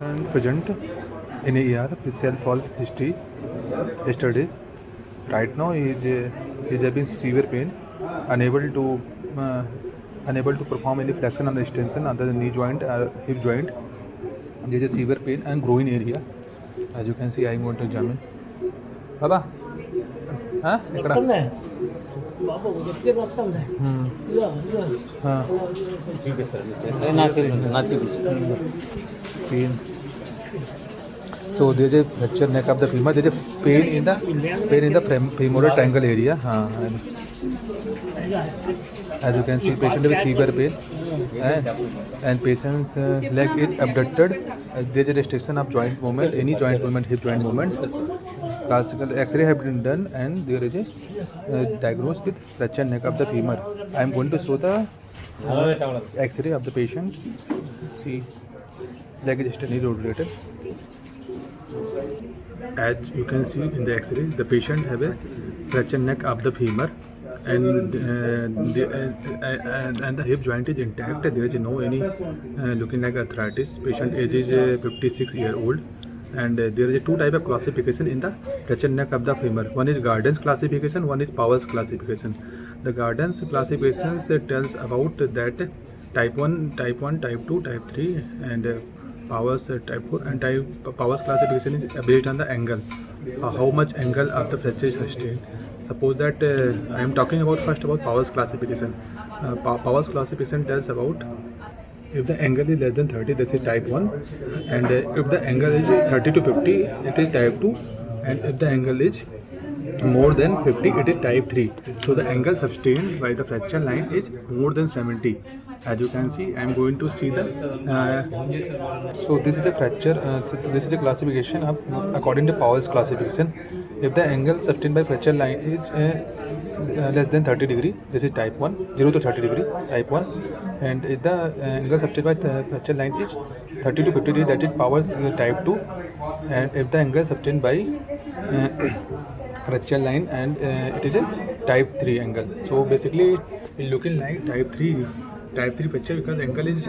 And present in a year his self-help history yesterday. Right now he is having severe pain, unable to uh, unable to perform any flexion and extension under the knee joint or hip joint. There is a severe pain and growing area. As you can see, I am going to examine. Baba, huh? మొత్తందే బాబు గట్టి మొత్తందే ఇదో Pain. So there is a fracture neck of the femur. There is a pain in the femoral triangle area. As you can see, patient with severe pain, and patient's leg is abducted. There is a restriction of joint movement, any joint movement, hip joint movement. Classical X-ray have been done, and there is a diagnosed with fracture neck of the femur. I am going to show the X-ray of the patient. See, leg is externally rotated. As you can see in the X-ray, the patient have a fracture neck of the femur, and the hip joint is intact. There is no any looking like arthritis. Patient age is 56-year-old, and there is two type of classification in the fracture neck of the femur. One is Gardner's classification, one is Powell's classification. The Gardner's classification tells about that type 1, type 2, type 3, and Powell's type 4, and Powell's classification is based on the angle, how much angle of the fracture is sustained. Suppose that I am talking about first about Powell's classification. Powell's classification tells about if the angle is less than 30, that is type 1, and if the angle is 30 to 50, it is type 2, and if the angle is more than 50, it is type 3. So the angle sustained by the fracture line is more than 70. As you can see, I am going to see the so this is the fracture, this is the classification of according to Powell's classification. If the angle sustained by fracture line is less than 30 degree, this is type 1, 0 to 30 degree, type 1, and if the angle sustained by the fracture line is 30 to 50 degree, that is Powell's type 2, and if the angle sustained by fracture line and it is a type 3 angle. So basically it looking like type 3 fracture, because angle is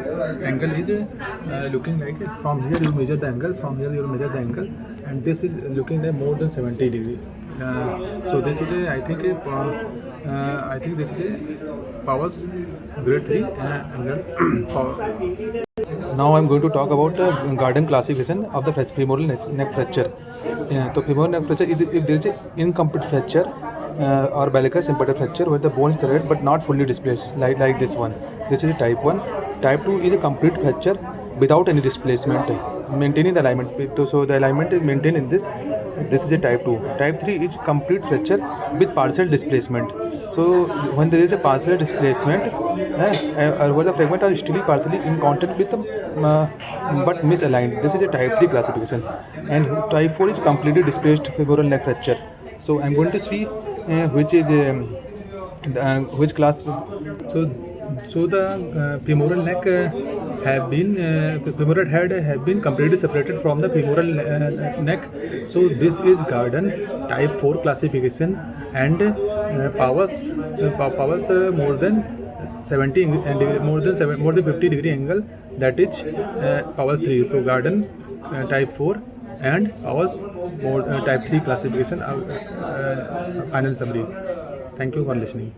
looking like from here you measure the angle, from here you measure the angle, and this is looking like more than 70 degree. So this is a I think this is a Powell's grade 3 angle. Now I am going to talk about the Gardner classification of the femoral neck fracture. So femoral neck fracture is if there is an incomplete fracture or bilateral impeded fracture where the bone is correct but not fully displaced, like this one. This is a type 1. Type 2 is a complete fracture without any displacement, maintaining the alignment. So the alignment is maintained in this. This is a type 2. Type 3 is complete fracture with partial displacement. So when there is a partial displacement, where the fragment are still partially in contact with but misaligned. This is a type 3 classification. And type 4 is completely displaced femoral neck fracture. So I am going to see which is which class. So the femoral neck femoral head have been completely separated from the femoral neck. So this is Gardner type 4 classification, and Powell's more than 70 and more than 50 degree angle, that is Powell's 3. So Gardner type 4 and Powell's type 3 classification. Final summary. Thank you for listening.